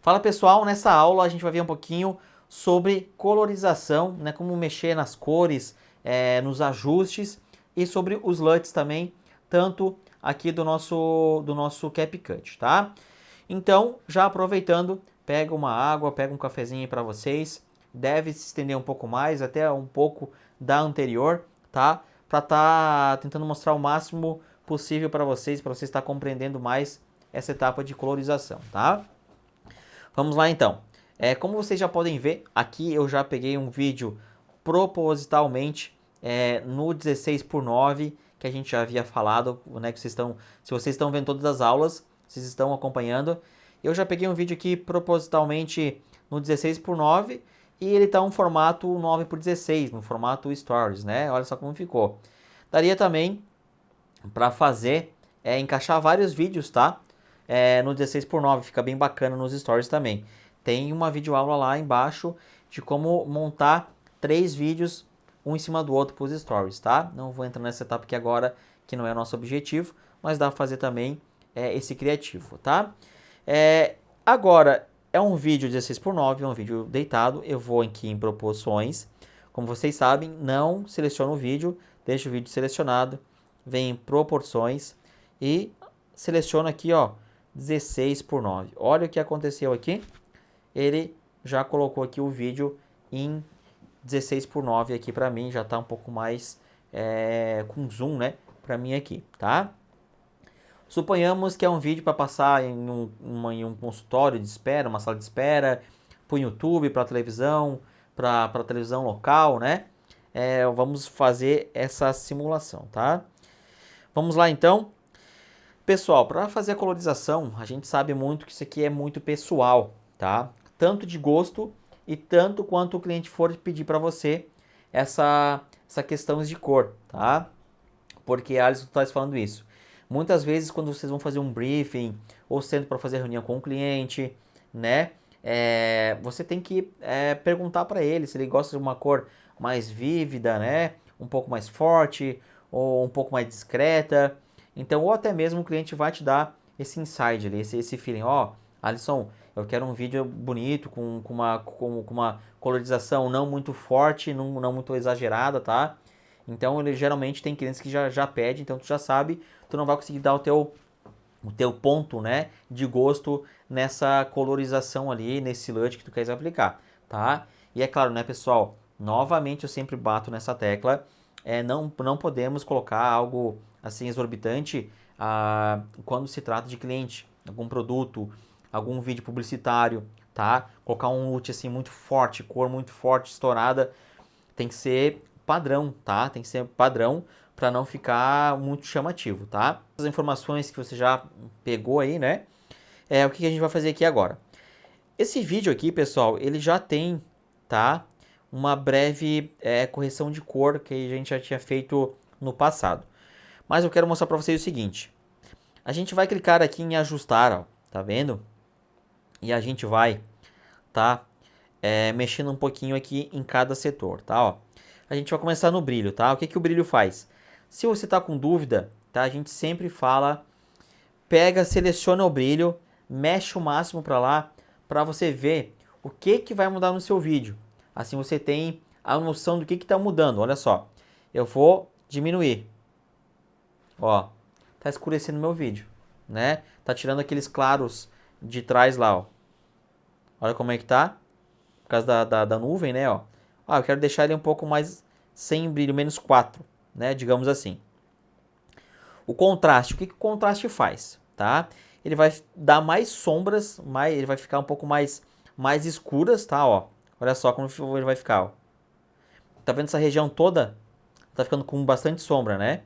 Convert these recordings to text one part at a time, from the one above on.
Fala pessoal, nessa aula a gente vai ver um pouquinho sobre colorização, né, como mexer nas cores, nos ajustes e sobre os LUTs também, tanto aqui do nosso CapCut, tá? Então, já aproveitando, pega uma água, pega um cafezinho para vocês, deve se estender um pouco mais, até um pouco da anterior, tá? Para estar tentando mostrar o máximo possível para vocês estar compreendendo mais essa etapa de colorização, tá? Vamos lá então. Como vocês já podem ver, aqui eu já peguei um vídeo propositalmente no 16:9, que a gente já havia falado, né? Se vocês estão vendo todas as aulas, vocês estão acompanhando. Eu já peguei um vídeo aqui propositalmente no 16:9 e ele está um formato 9:16, no formato Stories, né? Olha só como ficou. Daria também para fazer, encaixar vários vídeos, tá? No 16:9, fica bem bacana nos stories também. Tem uma videoaula lá embaixo de como montar 3 vídeos um em cima do outro para os stories, tá? Não vou entrar nessa etapa aqui agora, que não é o nosso objetivo, mas dá para fazer também esse criativo, tá? Agora, é um vídeo 16:9, é um vídeo deitado, eu vou aqui em proporções. Como vocês sabem, não seleciono o vídeo, deixo o vídeo selecionado, vem em proporções e seleciono aqui, ó, 16:9. Olha o que aconteceu aqui. Ele já colocou aqui o vídeo em 16:9 aqui para mim, já tá um pouco mais com zoom, né, para mim aqui, tá? Suponhamos que é um vídeo para passar em um consultório de espera, uma sala de espera, para o YouTube, para a televisão, para televisão local, né? Vamos fazer essa simulação, tá? Vamos lá então. Pessoal, para fazer a colorização, a gente sabe muito que isso aqui é muito pessoal, tá? Tanto de gosto e tanto quanto o cliente for pedir para você essa questão de cor, tá? Porque a Alisson está falando isso. Muitas vezes quando vocês vão fazer um briefing ou sendo para fazer reunião com o cliente, né? Você tem que perguntar para ele se ele gosta de uma cor mais vívida, né? Um pouco mais forte ou um pouco mais discreta. Então, ou até mesmo o cliente vai te dar esse insight ali, esse feeling, ó, Alisson, eu quero um vídeo bonito, com uma colorização não muito forte, não muito exagerada, tá? Então, ele geralmente tem clientes que já pedem, então tu já sabe, tu não vai conseguir dar o teu ponto, né, de gosto nessa colorização ali, nesse LUT que tu queres aplicar, tá? E é claro, né, pessoal, novamente eu sempre bato nessa tecla, não podemos colocar algo assim exorbitante quando se trata de cliente, algum produto, algum vídeo publicitário, tá? Colocar um LUT assim muito forte, cor muito forte, estourada, tem que ser padrão, tá? Tem que ser padrão para não ficar muito chamativo, tá? As informações que você já pegou aí, né? O que a gente vai fazer aqui agora? Esse vídeo aqui, pessoal, ele já tem, tá? Uma breve correção de cor que a gente já tinha feito no passado. Mas eu quero mostrar para vocês o seguinte. A gente vai clicar aqui em ajustar, ó, tá vendo? E a gente vai, tá? Mexendo um pouquinho aqui em cada setor, tá? Ó. A gente vai começar no brilho, tá? O que o brilho faz? Se você tá com dúvida, tá? A gente sempre fala, seleciona o brilho, mexe o máximo para lá, para você ver o que vai mudar no seu vídeo. Assim você tem a noção do que está mudando. Olha só, eu vou diminuir. Ó, tá escurecendo meu vídeo, né? Tá tirando aqueles claros de trás lá, ó. Olha como é que tá, por causa da nuvem, né, ó. Eu quero deixar ele um pouco mais sem brilho, menos 4, né, digamos assim. O contraste, o que o contraste faz, tá? Ele vai dar mais sombras, ele vai ficar um pouco mais escuras, tá, ó. Olha só como ele vai ficar, ó. Tá vendo essa região toda? Tá ficando com bastante sombra, né?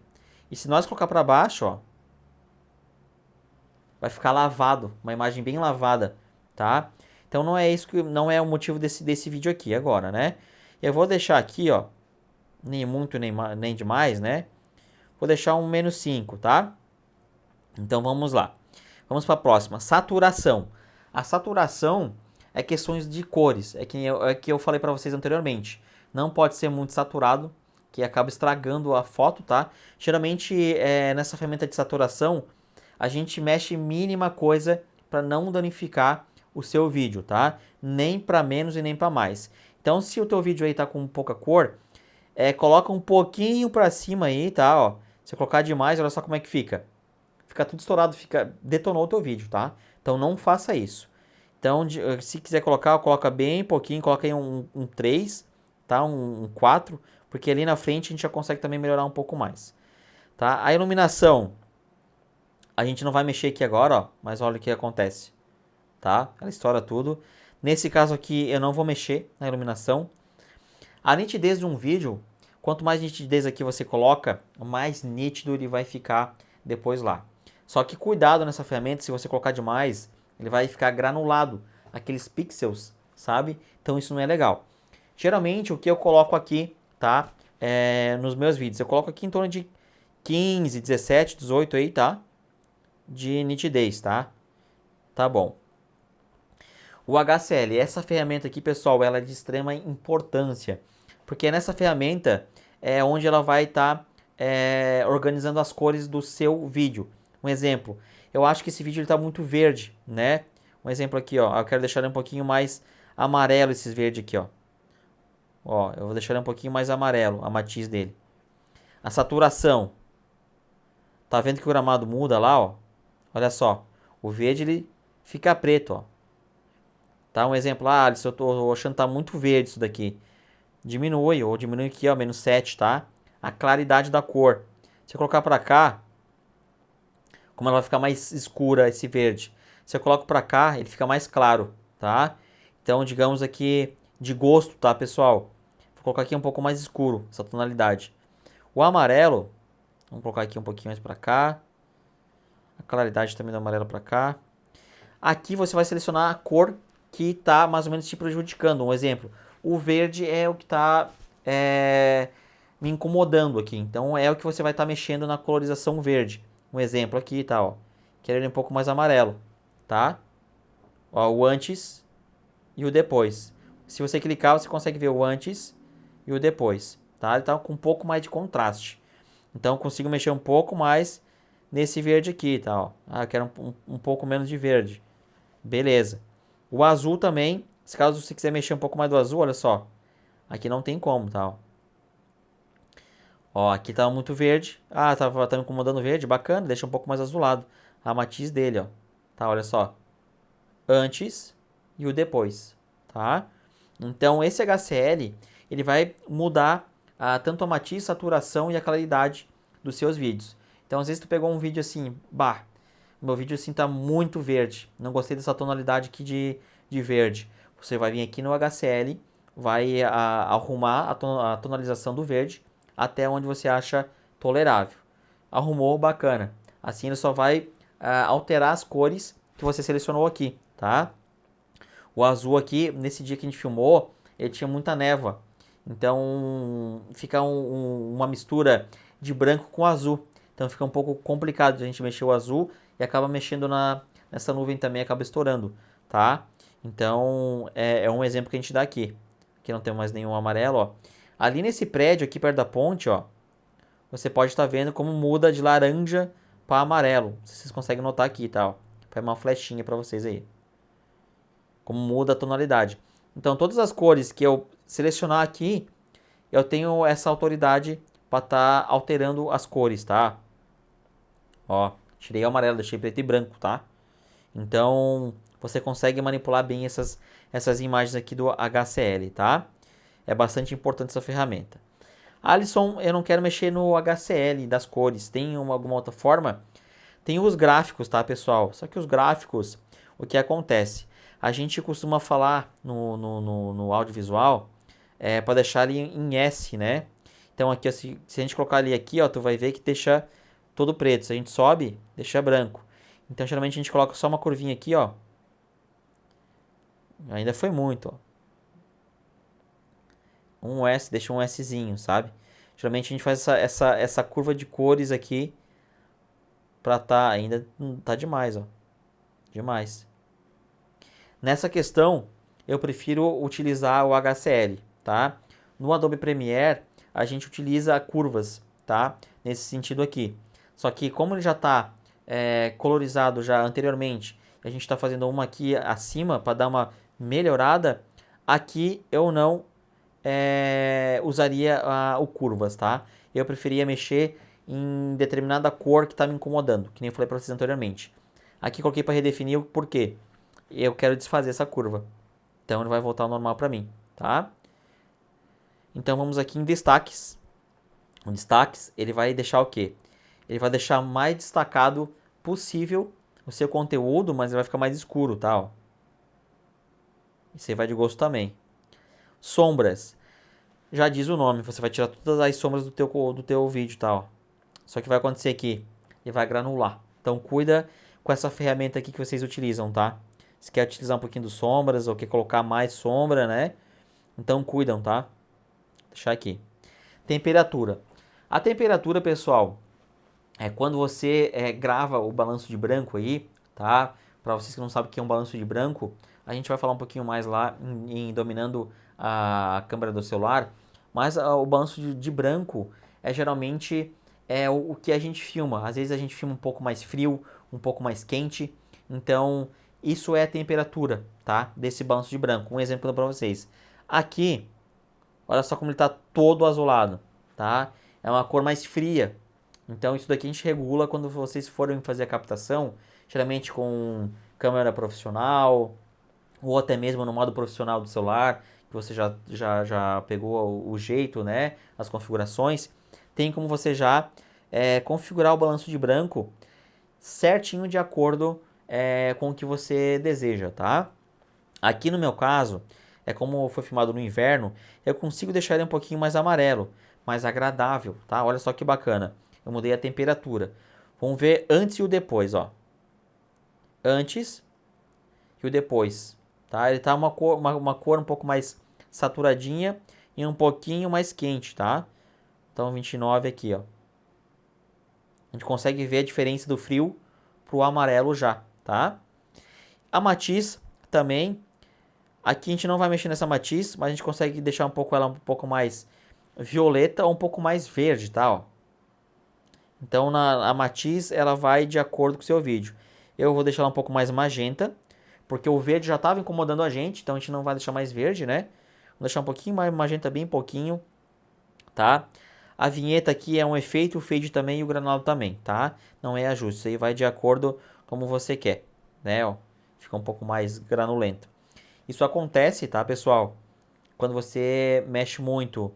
E se nós colocar para baixo, ó, vai ficar lavado, uma imagem bem lavada, tá? Então não é o motivo desse vídeo aqui agora, né? Eu vou deixar aqui, ó, nem muito nem demais, né? Vou deixar um menos 5, tá? Então vamos lá. Vamos para a próxima, saturação. A saturação é questões de cores, que eu falei para vocês anteriormente. Não pode ser muito saturado, que acaba estragando a foto, tá? Geralmente, nessa ferramenta de saturação, a gente mexe mínima coisa para não danificar o seu vídeo, tá? Nem para menos e nem para mais. Então, se o teu vídeo aí tá com pouca cor, coloca um pouquinho para cima aí, tá? Ó, se eu colocar demais, olha só como é que fica. Fica tudo estourado, detonou o teu vídeo, tá? Então, não faça isso. Então, se quiser colocar, coloca bem pouquinho, coloca aí um 3, tá? Um 4, porque ali na frente a gente já consegue também melhorar um pouco mais, tá? A iluminação, a gente não vai mexer aqui agora, ó, mas olha o que acontece, tá? Ela estoura tudo. Nesse caso aqui, eu não vou mexer na iluminação. A nitidez de um vídeo, quanto mais nitidez aqui você coloca, mais nítido ele vai ficar depois lá. Só que cuidado nessa ferramenta, se você colocar demais, ele vai ficar granulado, aqueles pixels, sabe? Então isso não é legal. Geralmente o que eu coloco aqui, tá? Nos meus vídeos, eu coloco aqui em torno de 15, 17, 18 aí, tá? De nitidez, tá? Tá bom. O HCL, essa ferramenta aqui, pessoal, ela é de extrema importância, porque nessa ferramenta é onde ela vai estar organizando as cores do seu vídeo. Um exemplo, eu acho que esse vídeo está muito verde, né? Um exemplo aqui, ó, eu quero deixar ele um pouquinho mais amarelo, esses verdes aqui, ó. Ó, eu vou deixar ele um pouquinho mais amarelo, a matiz dele. A saturação. Tá vendo que o gramado muda lá, ó? Olha só, o verde ele fica preto, ó. Tá? Um exemplo, Alisson, eu tô achando que tá muito verde isso daqui. Diminui, ou diminui aqui, ó, menos 7, tá? A claridade da cor. Se eu colocar pra cá, como ela vai ficar mais escura esse verde. Se eu coloco pra cá, ele fica mais claro, tá? Então, digamos aqui, de gosto, tá, pessoal? Vou colocar aqui um pouco mais escuro, essa tonalidade. O amarelo, vamos colocar aqui um pouquinho mais pra cá. A claridade também do amarelo pra cá. Aqui você vai selecionar a cor que está mais ou menos te prejudicando. Um exemplo, o verde é o que está me incomodando aqui. Então é o que você vai estar mexendo na colorização verde. Um exemplo aqui, tá, ó. Quero ele um pouco mais amarelo, tá? Ó, o antes e o depois. Se você clicar, você consegue ver o antes e o depois, tá? Ele tá com um pouco mais de contraste. Então eu consigo mexer um pouco mais nesse verde aqui, tá, ó. Eu quero um pouco menos de verde. Beleza. O azul também, se caso você quiser mexer um pouco mais do azul, olha só. Aqui não tem como, tá? Ó, aqui tá muito verde. Tá me incomodando verde, bacana, deixa um pouco mais azulado. A matiz dele, ó. Tá, olha só. Antes e o depois, tá? Então esse HCL, ele vai mudar tanto a matiz, saturação e a claridade dos seus vídeos. Então às vezes tu pegou um vídeo assim, meu vídeo assim tá muito verde, não gostei dessa tonalidade aqui de verde. Você vai vir aqui no HCL, vai arrumar a tonalização do verde até onde você acha tolerável. Arrumou, bacana. Assim ele só vai alterar as cores que você selecionou aqui, tá? O azul aqui, nesse dia que a gente filmou, ele tinha muita névoa. Então fica uma mistura de branco com azul. Então fica um pouco complicado de a gente mexer o azul e acaba mexendo nessa nuvem também, acaba estourando, tá? Então é um exemplo que a gente dá aqui. Aqui não tem mais nenhum amarelo, ó. Ali nesse prédio aqui perto da ponte, ó, você pode estar vendo como muda de laranja para amarelo. Vocês conseguem notar aqui, tá? Ó. Foi uma flechinha para vocês aí. Como muda a tonalidade. Então todas as cores que eu selecionar aqui, eu tenho essa autoridade para estar alterando as cores, tá? Ó, tirei o amarelo, deixei preto e branco, tá? Então você consegue manipular bem essas imagens aqui do HCL, tá? É bastante importante essa ferramenta. Alisson, eu não quero mexer no HCL das cores. Tem alguma outra forma? Tem os gráficos, tá, pessoal? Só que os gráficos, o que acontece? A gente costuma falar no audiovisual para deixar ele em S, né? Então aqui, se a gente colocar ali aqui, ó, tu vai ver que deixa todo preto. Se a gente sobe, deixa branco. Então geralmente a gente coloca só uma curvinha aqui, ó. Ainda foi muito, ó. Um S, deixa um Szinho, sabe? Geralmente a gente faz essa curva de cores aqui pra ainda tá demais, ó. Demais. Nessa questão, eu prefiro utilizar o HCL, tá? No Adobe Premiere, a gente utiliza curvas, tá? Nesse sentido aqui. Só que como ele já está colorizado já anteriormente, a gente está fazendo uma aqui acima para dar uma melhorada, aqui eu não usaria o curvas, tá? Eu preferia mexer em determinada cor que está me incomodando, que nem eu falei para vocês anteriormente. Aqui coloquei para redefinir, por quê? Eu quero desfazer essa curva. Então ele vai voltar ao normal para mim, tá? Então vamos aqui em destaques. O destaques, ele vai deixar o quê? Ele vai deixar mais destacado possível o seu conteúdo, mas ele vai ficar mais escuro, tá? Ó. Isso aí vai de gosto também. Sombras. Já diz o nome, você vai tirar todas as sombras do teu vídeo, tá? Ó. Só que vai acontecer aqui, ele vai granular. Então cuida com essa ferramenta aqui que vocês utilizam, tá? Se quer utilizar um pouquinho de sombras ou quer colocar mais sombra, né? Então cuidam, tá? Vou deixar aqui. Temperatura. A temperatura, pessoal, é quando você grava o balanço de branco aí, tá? Para vocês que não sabem o que é um balanço de branco, a gente vai falar um pouquinho mais lá em dominando a câmera do celular. Mas o balanço de branco é geralmente o que a gente filma. Às vezes a gente filma um pouco mais frio, um pouco mais quente. Então, isso é a temperatura, tá? Desse balanço de branco. Um exemplo para vocês. Aqui, olha só como ele está todo azulado, tá? É uma cor mais fria. Então isso daqui a gente regula quando vocês forem fazer a captação, geralmente com câmera profissional, ou até mesmo no modo profissional do celular, que você já pegou o jeito, né? As configurações. Tem como você já configurar o balanço de branco certinho de acordo com o que você deseja, tá? Aqui no meu caso, como foi filmado no inverno, eu consigo deixar ele um pouquinho mais amarelo, mais agradável, tá? Olha só que bacana. Eu mudei a temperatura. Vamos ver antes e o depois, ó. Antes e o depois, tá? Ele tá uma cor um pouco mais saturadinha e um pouquinho mais quente, tá? Então 29 aqui, ó. A gente consegue ver a diferença do frio pro amarelo já, tá? A matiz também. Aqui a gente não vai mexer nessa matiz, mas a gente consegue deixar ela um pouco mais violeta ou um pouco mais verde, tá? Ó. Então a matiz ela vai de acordo com o seu vídeo. Eu vou deixar ela um pouco mais magenta, porque o verde já estava incomodando a gente, então a gente não vai deixar mais verde, né? Vou deixar um pouquinho mais magenta, bem pouquinho, tá? A vinheta aqui é um efeito, o fade também e o granulado também, tá? Não é ajuste, isso aí vai de acordo como você quer, né? Ó, fica um pouco mais granulento. Isso acontece, tá, pessoal? Quando você mexe muito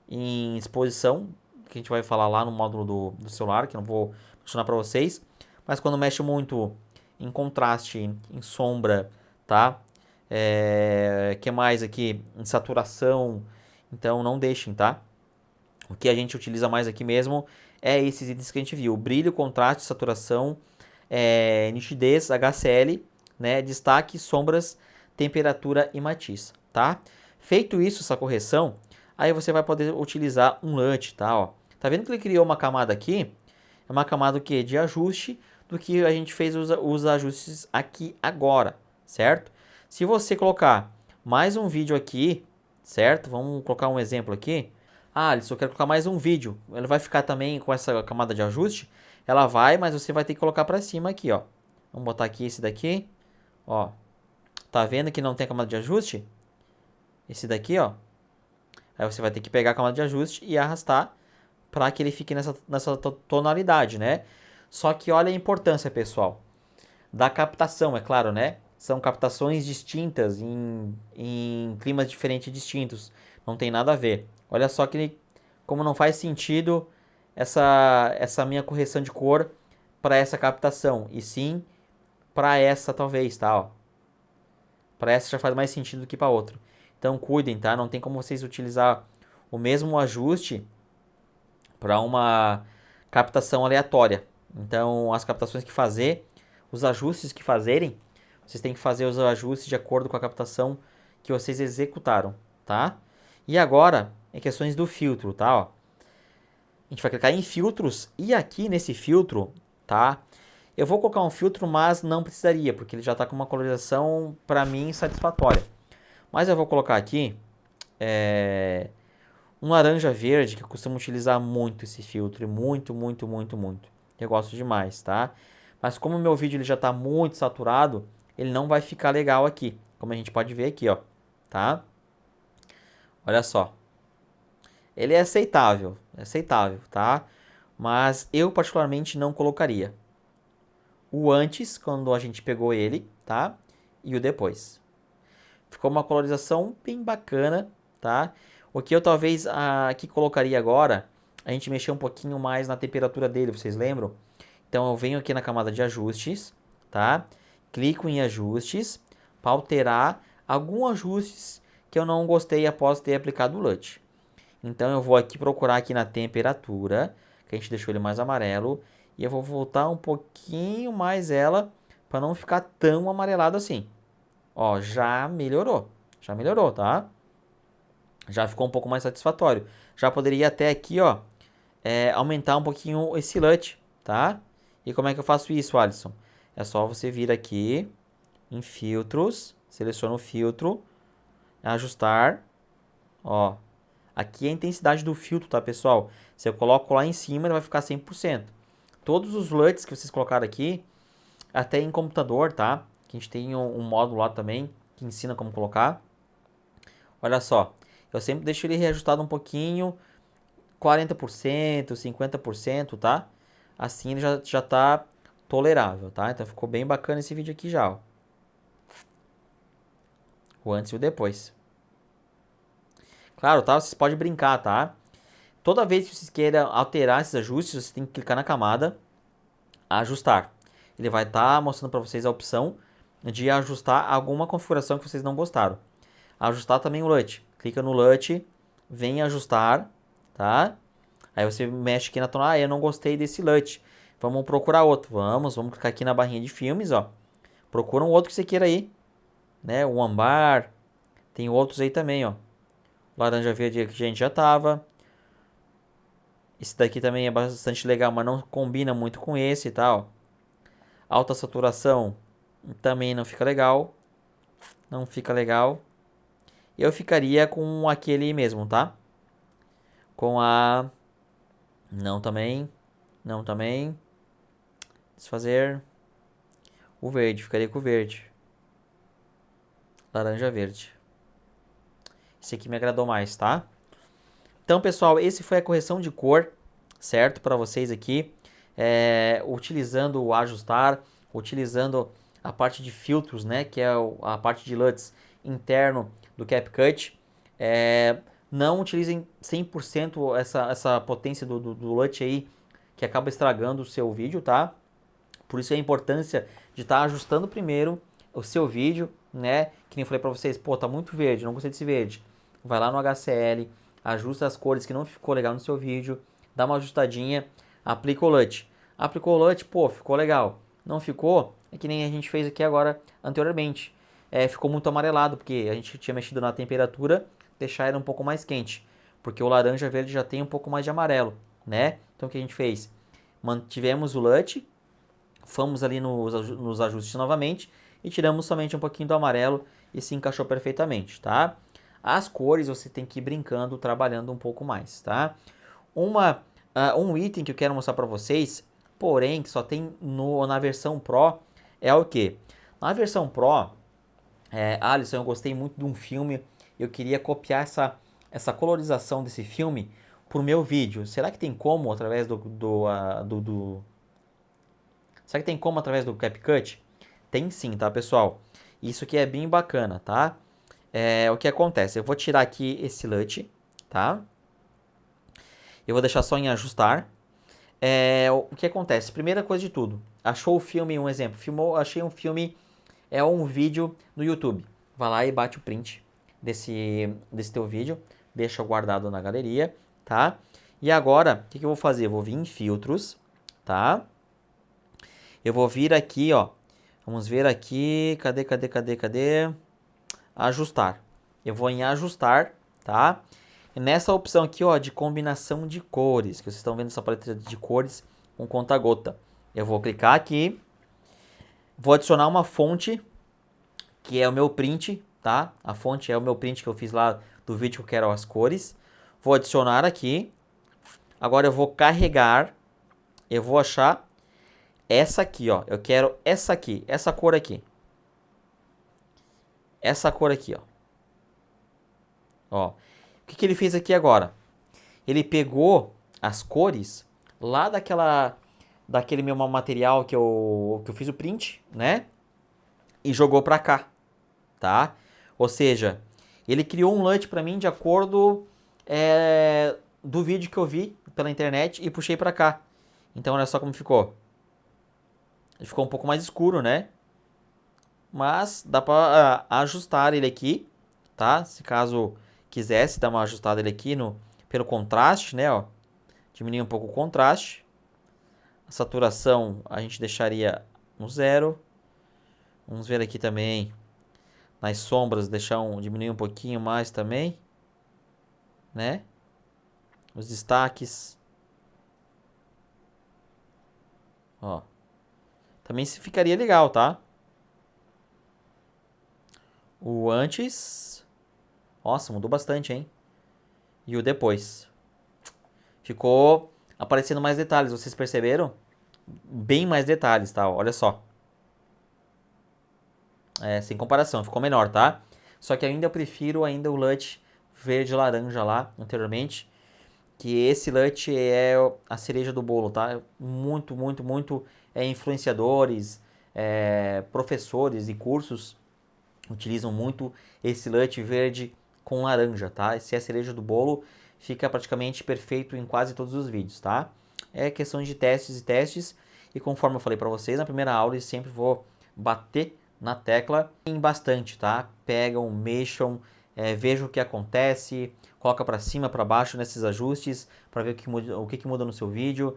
em exposição, que a gente vai falar lá no módulo do celular, que eu não vou mencionar para vocês, mas quando mexe muito em contraste, em sombra, tá? Que mais aqui? Em saturação, então não deixem, tá? O que a gente utiliza mais aqui mesmo é esses itens que a gente viu: brilho, contraste, saturação, nitidez, HCl, né? Destaque, sombras, temperatura e matiz, tá? Feito isso, essa correção, aí você vai poder utilizar um LUT, tá? Ó. Tá vendo que ele criou uma camada aqui? É uma camada que de ajuste do que a gente fez os ajustes aqui agora, certo? Se você colocar mais um vídeo aqui, certo? Vamos colocar um exemplo aqui. Ah, Alisson, eu quero colocar mais um vídeo. Ele vai ficar também com essa camada de ajuste? Ela vai, mas você vai ter que colocar para cima aqui, ó. Vamos botar aqui esse daqui, ó. Tá vendo que não tem camada de ajuste? Esse daqui, ó. Aí você vai ter que pegar a camada de ajuste e arrastar para que ele fique nessa tonalidade, né? Só que olha a importância, pessoal, da captação, é claro, né? São captações distintas em climas diferentes e distintos. Não tem nada a ver. Olha só como não faz sentido essa minha correção de cor para essa captação. E sim para essa talvez, tá? Ó. Para essa já faz mais sentido do que para outra. Então cuidem, tá? Não tem como vocês utilizar o mesmo ajuste para uma captação aleatória. Então, as captações que fazer, os ajustes que fazerem, vocês têm que fazer os ajustes de acordo com a captação que vocês executaram, tá? E agora, em questões do filtro, tá? Ó, a gente vai clicar em filtros e aqui nesse filtro, tá? Eu vou colocar um filtro, mas não precisaria, porque ele já está com uma colorização, para mim, satisfatória. Mas eu vou colocar aqui um laranja verde, que eu costumo utilizar muito esse filtro, muito, muito, muito, muito. Eu gosto demais, tá? Mas como o meu vídeo ele já está muito saturado, ele não vai ficar legal aqui, como a gente pode ver aqui, ó, tá? Olha só. Ele é aceitável, tá? Mas eu particularmente não colocaria o antes, quando a gente pegou ele, tá? E o depois. Ficou uma colorização bem bacana, tá? O que eu talvez aqui colocaria agora, a gente mexer um pouquinho mais na temperatura dele, vocês lembram? Então eu venho aqui na camada de ajustes, tá? Clico em ajustes para alterar alguns ajustes que eu não gostei após ter aplicado o LUT. Então eu vou aqui procurar aqui na temperatura, que a gente deixou ele mais amarelo, e eu vou voltar um pouquinho mais ela para não ficar tão amarelado assim. Ó, já melhorou, tá? Já ficou um pouco mais satisfatório. Já poderia até aqui, ó, aumentar um pouquinho esse LUT, tá? E como é que eu faço isso, Alisson? É só você vir aqui em filtros, seleciona o filtro, ajustar, ó. Aqui é a intensidade do filtro, tá, pessoal? Se eu coloco lá em cima, ele vai ficar 100%. Todos os LUTs que vocês colocaram aqui, até em computador, tá? Que a gente tem um módulo lá também, que ensina como colocar. Olha só, eu sempre deixo ele reajustado um pouquinho, 40%, 50%, tá? Assim ele já tá tolerável, tá? Então ficou bem bacana esse vídeo aqui já, ó. O antes e o depois. Claro, tá? Vocês podem brincar, tá? Toda vez que vocês queiram alterar esses ajustes, você tem que clicar na camada ajustar. Ele vai estar mostrando para vocês a opção de ajustar alguma configuração que vocês não gostaram. Ajustar também o LUT. Clica no LUT, vem ajustar, tá? Aí você mexe aqui na tona, eu não gostei desse LUT. Vamos procurar outro. Vamos clicar aqui na barrinha de filmes, ó. Procura um outro que você queira aí, né? O âmbar, tem outros aí também, ó. Laranja verde que a gente já tava. Esse daqui também é bastante legal, mas não combina muito com esse e tal. Alta saturação também não fica legal. Não fica legal. Eu ficaria com aquele mesmo, tá? Com a... Não também. Não também. Desfazer. O verde. Ficaria com o verde. Laranja verde. Esse aqui me agradou mais, tá? Então, pessoal, esse foi a correção de cor, certo? Para vocês aqui. Utilizando o ajustar. Utilizando a parte de filtros, né? Que é a parte de LUTs interno do CapCut. Não utilizem 100% essa potência do LUT aí, que acaba estragando o seu vídeo, tá? Por isso a importância de estar ajustando primeiro o seu vídeo, né? Que nem eu falei pra vocês, pô, tá muito verde, não gostei desse verde. Vai lá no HCL, ajusta as cores que não ficou legal no seu vídeo, dá uma ajustadinha, aplica o LUT. Aplicou o LUT, pô, ficou legal. Não ficou, é que nem a gente fez aqui agora anteriormente. Ficou muito amarelado, porque a gente tinha mexido na temperatura, deixar ele um pouco mais quente. Porque o laranja verde já tem um pouco mais de amarelo, né? Então o que a gente fez? Mantivemos o LUT, fomos ali nos ajustes novamente e tiramos somente um pouquinho do amarelo e se encaixou perfeitamente, tá? As cores você tem que ir brincando, trabalhando um pouco mais, tá? Um item que eu quero mostrar para vocês, porém que só tem na versão Pro, é o que? Na versão Pro, Alisson, eu gostei muito de um filme, eu queria copiar essa colorização desse filme pro meu vídeo. Será que tem como através Será que tem como através do CapCut? Tem sim, tá, pessoal? Isso aqui é bem bacana, tá? O que acontece? Eu vou tirar aqui esse LUT, tá? Eu vou deixar só em ajustar. O que acontece? Primeira coisa de tudo, achou o filme, um exemplo, achei um filme, um vídeo no YouTube. Vai lá e bate o print desse teu vídeo, deixa guardado na galeria, tá? E agora, o que eu vou fazer? Eu vou vir em filtros, tá? Eu vou vir aqui, ó. Vamos ver aqui. Cadê? Ajustar. Eu vou em ajustar, tá? E nessa opção aqui, ó, de combinação de cores, que vocês estão vendo essa paleta de cores com conta-gota. Eu vou clicar aqui. Vou adicionar uma fonte, que é o meu print, tá? A fonte é o meu print que eu fiz lá do vídeo que eu quero as cores. Vou adicionar aqui. Agora eu vou carregar. Eu vou achar essa aqui, ó. Eu quero essa aqui, essa cor aqui. Essa cor aqui, ó. Ó. O que ele fez aqui agora? Ele pegou as cores lá daquele meu material que eu fiz o print, né? E jogou pra cá, tá? Ou seja, ele criou um LUT pra mim de acordo do vídeo que eu vi pela internet e puxei pra cá. Então olha só como ficou. Ele ficou um pouco mais escuro, né? Mas dá pra ajustar ele aqui, tá? Se caso quisesse dar uma ajustada ele aqui pelo contraste, né? Ó, diminuir um pouco o contraste. A saturação a gente deixaria no 0. Vamos ver aqui também nas sombras, diminuir um pouquinho mais também, né? Os destaques. Ó. Também se ficaria legal, tá? O antes. Nossa, mudou bastante, hein? E o depois. Ficou aparecendo mais detalhes, vocês perceberam? Bem mais detalhes, tá? Olha só. Sem comparação, ficou menor, tá? Só que ainda eu prefiro ainda o LUT verde laranja lá, anteriormente. Que esse LUT é a cereja do bolo, tá? Muito, muito, muito influenciadores, professores e cursos utilizam muito esse LUT verde com laranja, tá? Esse é a cereja do bolo, fica praticamente perfeito em quase todos os vídeos, tá? É questão de testes e testes, e conforme eu falei para vocês, na primeira aula eu sempre vou bater na tecla em bastante, tá? Pegam, mexam, vejam o que acontece, coloca para cima, para baixo nesses ajustes, para ver o que muda no seu vídeo,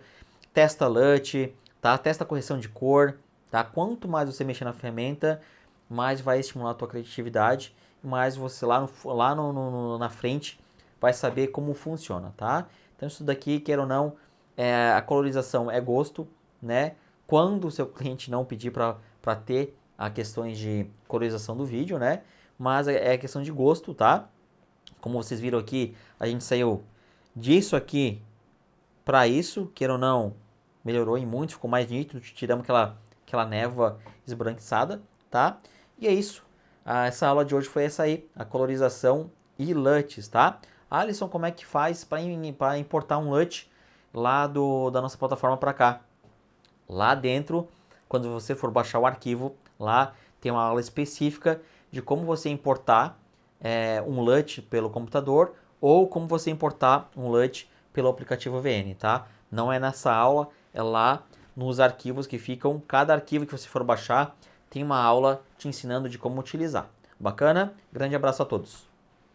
testa LUT, tá? Testa a correção de cor, tá? Quanto mais você mexer na ferramenta, mais vai estimular a tua criatividade, mais você lá na frente vai saber como funciona, tá? Então isso daqui, queira ou não, a colorização é gosto, né? Quando o seu cliente não pedir para ter a questões de colorização do vídeo, né? Mas é questão de gosto, tá? Como vocês viram aqui, a gente saiu disso aqui para isso, queira ou não, melhorou em muito, ficou mais nítido, tiramos aquela névoa esbranquiçada, tá? E é isso. Essa aula de hoje foi essa aí, a colorização e LUTs, tá? Alisson, como é que faz para importar um LUT lá da nossa plataforma para cá? Lá dentro, quando você for baixar o arquivo, lá tem uma aula específica de como você importar um LUT pelo computador ou como você importar um LUT pelo aplicativo VN, tá? Não é nessa aula, é lá nos arquivos que ficam, cada arquivo que você for baixar tem uma aula te ensinando de como utilizar. Bacana? Grande abraço a todos.